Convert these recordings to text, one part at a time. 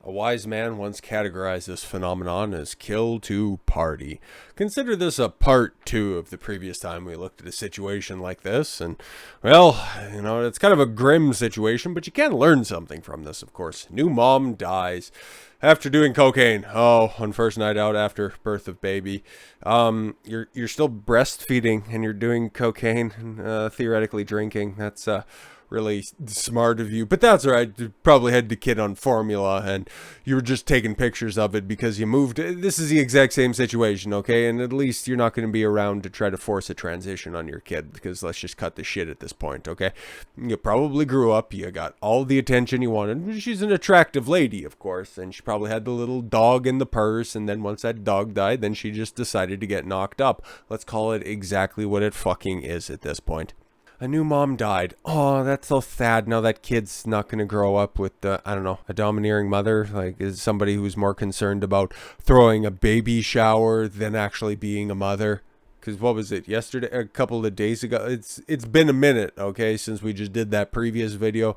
A wise man once categorized this phenomenon as kill to party. Consider this a part 2 of the previous time we looked at a situation like this. And, well, it's kind of a grim situation, but you can learn something from this, of course. New mom dies after doing cocaine. Oh, on first night out after birth of baby. You're still breastfeeding and you're doing cocaine and theoretically drinking. That's really smart of you, but that's all right. You probably had the kid on formula and you were just taking pictures of it because you moved. This is the exact same situation, okay? And at least you're not going to be around to try to force a transition on your kid, because let's just cut the shit at this point, okay? You probably grew up, you got all the attention you wanted. She's an attractive lady, of course, and she probably had the little dog in the purse, and then once that dog died, then she just decided to get knocked up. Let's call it exactly what it fucking is at this point. A new mom died. Oh, that's so sad. Now that kid's not going to grow up with, a domineering mother. Like, is somebody who's more concerned about throwing a baby shower than actually being a mother. Because what was it, yesterday, a couple of days ago? It's been a minute, okay, since we just did that previous video,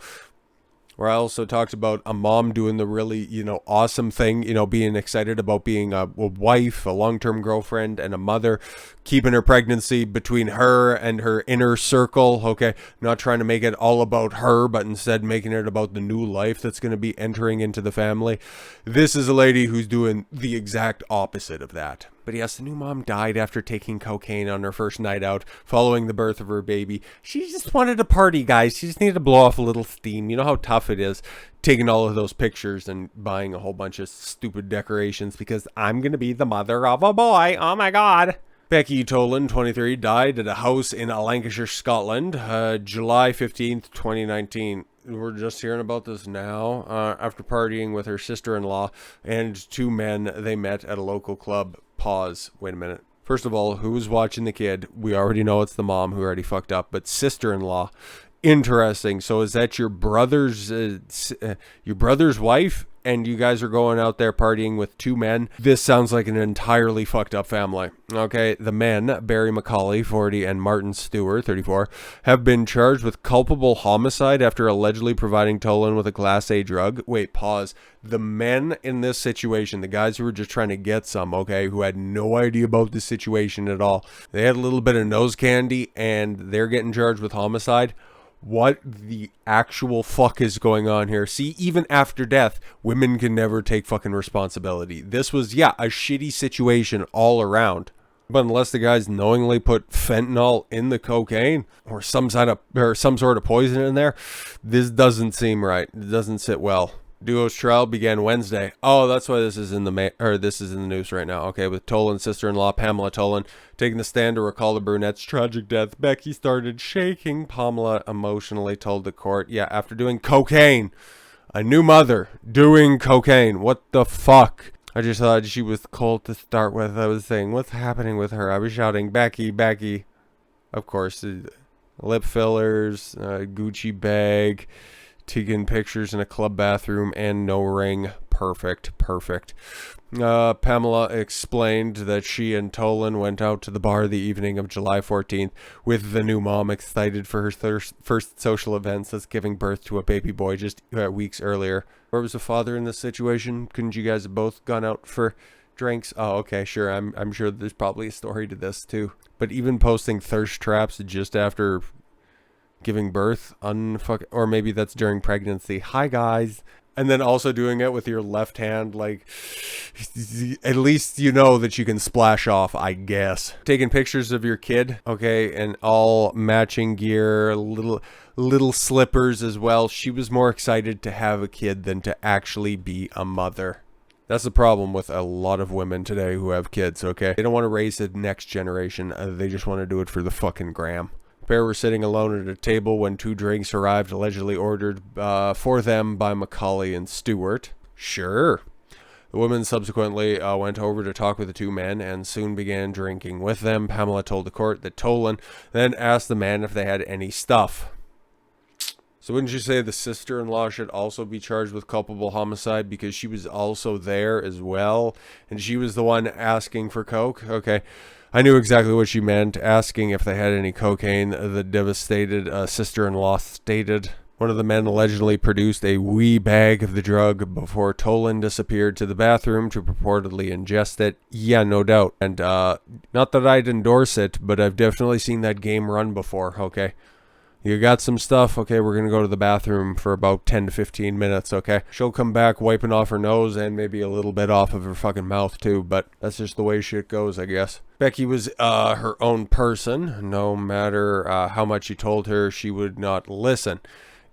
where I also talked about a mom doing the really, awesome thing, being excited about being a wife, a long-term girlfriend, and a mother, keeping her pregnancy between her and her inner circle, okay? Not trying to make it all about her, but instead making it about the new life that's going to be entering into the family. This is a lady who's doing the exact opposite of that. But yes, the new mom died after taking cocaine on her first night out following the birth of her baby. She just wanted to party, guys. She just needed to blow off a little steam. You know how tough it is taking all of those pictures and buying a whole bunch of stupid decorations because I'm going to be the mother of a boy. Oh my God. Becky Tollan, 23, died at a house in Lancashire, Scotland, July 15th, 2019. We're just hearing about this now. After partying with her sister-in-law and two men they met at a local club. Pause. Wait a minute. First of all, who's watching the kid? We already know it's the mom who already fucked up, but sister-in-law. Interesting. So is that your brother's wife? And you guys are going out there partying with two men? This sounds like an entirely fucked up family. Okay, the men, Barry McCauley, 40, and Martin Stewart, 34, have been charged with culpable homicide after allegedly providing Tollan with a Class A drug. Wait, pause. The men in this situation, the guys who were just trying to get some, okay, who had no idea about the situation at all, they had a little bit of nose candy and they're getting charged with homicide. What the actual fuck is going on here? See, even after death, women can never take fucking responsibility. This was, a shitty situation all around. But unless the guys knowingly put fentanyl in the cocaine or some sort of poison in there, this doesn't seem right. It doesn't sit well. Duo's trial began Wednesday. Oh, that's why this is in the news right now. Okay, with Tollan's sister-in-law, Pamela Tollan, taking the stand to recall the brunette's tragic death. Becky started shaking. Pamela emotionally told the court, after doing cocaine. A new mother doing cocaine. What the fuck? I just thought she was cold to start with. I was saying, what's happening with her? I was shouting, Becky, Becky. Of course, lip fillers, Gucci bag, taking pictures in a club bathroom, and no ring. Perfect. Pamela explained that she and Tollan went out to the bar the evening of July 14th with the new mom, excited for her first social event since giving birth to a baby boy just weeks earlier. Where was the father in this situation? Couldn't you guys have both gone out for drinks? Oh, okay, sure. I'm sure there's probably a story to this too. But even posting thirst traps just after giving birth, or maybe that's during pregnancy. Hi guys. And then also doing it with your left hand, like, at least you know that you can splash off, I guess. Taking pictures of your kid, okay, and all matching gear, little slippers as well. She was more excited to have a kid than to actually be a mother. That's the problem with a lot of women today who have kids, okay? They don't want to raise the next generation. They just want to do it for the fucking gram. Pair were sitting alone at a table when two drinks arrived, allegedly ordered for them by McCauley and Stewart. Sure. The woman subsequently went over to talk with the two men and soon began drinking with them. Pamela told the court that Tollan then asked the man if they had any stuff. So wouldn't you say the sister-in-law should also be charged with culpable homicide because she was also there as well? And she was the one asking for coke? Okay. I knew exactly what she meant, asking if they had any cocaine, the devastated sister-in-law stated. One of the men allegedly produced a wee bag of the drug before Tollan disappeared to the bathroom to purportedly ingest it. Yeah, no doubt. And not that I'd endorse it, but I've definitely seen that game run before, okay? You got some stuff, okay, we're going to go to the bathroom for about 10 to 15 minutes, okay? She'll come back wiping off her nose and maybe a little bit off of her fucking mouth too, but that's just the way shit goes, I guess. Becky was her own person. No matter how much you told her, she would not listen.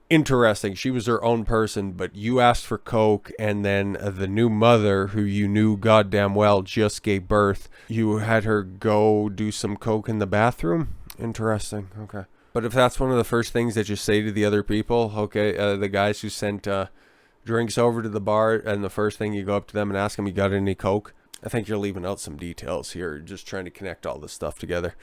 Interesting, she was her own person, but you asked for coke, and then the new mother, who you knew goddamn well just gave birth, you had her go do some coke in the bathroom? Interesting, okay. But if that's one of the first things that you say to the other people, okay, the guys who sent drinks over to the bar, and the first thing you go up to them and ask them, you got any coke? I think you're leaving out some details here, just trying to connect all this stuff together.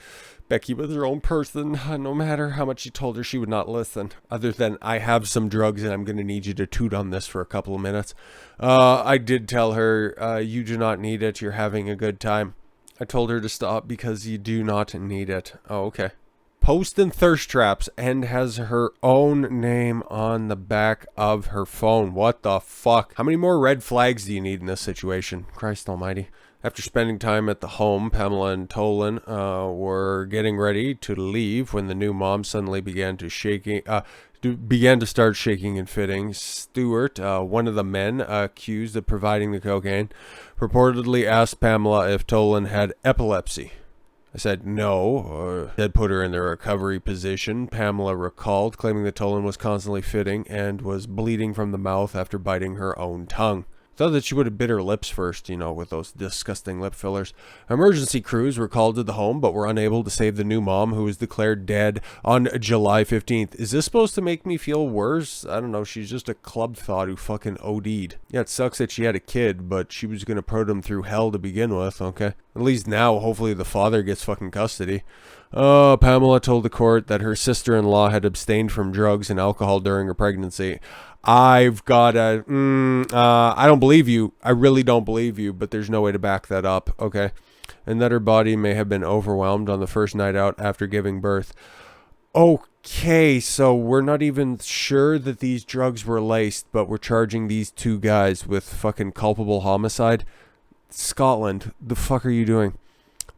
Becky was her own person. No matter how much you told her, she would not listen. Other than, I have some drugs and I'm going to need you to toot on this for a couple of minutes. I did tell her, you do not need it. You're having a good time. I told her to stop because you do not need it. Oh, okay. Posting thirst traps and has her own name on the back of her phone. What the fuck? How many more red flags do you need in this situation? Christ almighty. After spending time at the home, Pamela and Tollan were getting ready to leave when the new mom suddenly began to start shaking and fitting. Stewart, one of the men accused of providing the cocaine, purportedly asked Pamela if Tollan had epilepsy. I said no, had put her in the recovery position. Pamela recalled, claiming that Tollan was constantly fitting and was bleeding from the mouth after biting her own tongue. Thought that she would have bit her lips first, you know, with those disgusting lip fillers. Emergency crews were called to the home, but were unable to save the new mom, who was declared dead on July 15th. Is this supposed to make me feel worse? I don't know, she's just a club thought who fucking OD'd. Yeah, it sucks that she had a kid, but she was gonna put him through hell to begin with, okay? At least now, hopefully the father gets fucking custody. Pamela told the court that her sister-in-law had abstained from drugs and alcohol during her pregnancy. I've got a, I don't believe you. I really don't believe you, but there's no way to back that up, okay? And that her body may have been overwhelmed on the first night out after giving birth. Okay, so we're not even sure that these drugs were laced, but we're charging these two guys with fucking culpable homicide. Scotland, the fuck are you doing?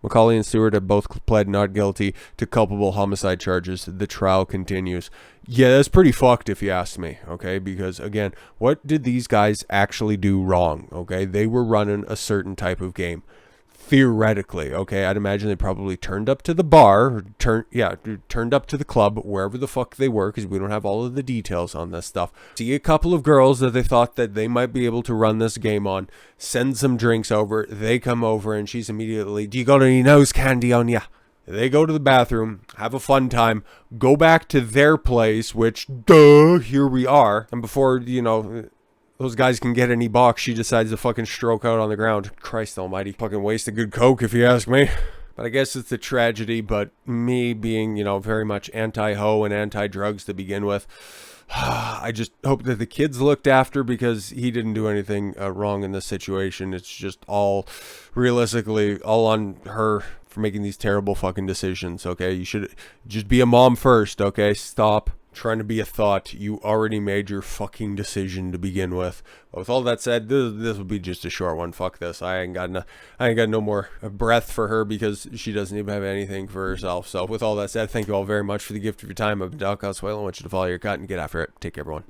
Macaulay and Stewart have both pled not guilty to culpable homicide charges. The trial continues. Yeah, that's pretty fucked if you ask me, okay? Because, again, what did these guys actually do wrong, okay? They were running a certain type of game. Theoretically, okay? I'd imagine they probably turned up to the bar, turned up to the club, wherever the fuck they were, because we don't have all of the details on this stuff. See a couple of girls that they thought that they might be able to run this game on, send some drinks over, they come over, and she's immediately, do you got any nose candy on ya? They go to the bathroom, have a fun time, go back to their place, which, duh, here we are. And before, you know, those guys can get any box, she decides to fucking stroke out on the ground. Christ almighty. Fucking waste of good coke, if you ask me. But I guess it's a tragedy, but me being, you know, very much anti-ho and anti-drugs to begin with, I just hope that the kids looked after, because he didn't do anything wrong in this situation. It's just all, realistically, all on her for making these terrible fucking decisions, okay? You should just be a mom first, okay? Stop trying to be a thought. You already made your fucking decision to begin with. But with all that said, this will be just a short one. Fuck this. I ain't got no more breath for her, because she doesn't even have anything for herself. So with all that said, thank you all very much for the gift of your time. I've been Doc Oswell. I want you to follow your cut and get after it. Take care, everyone.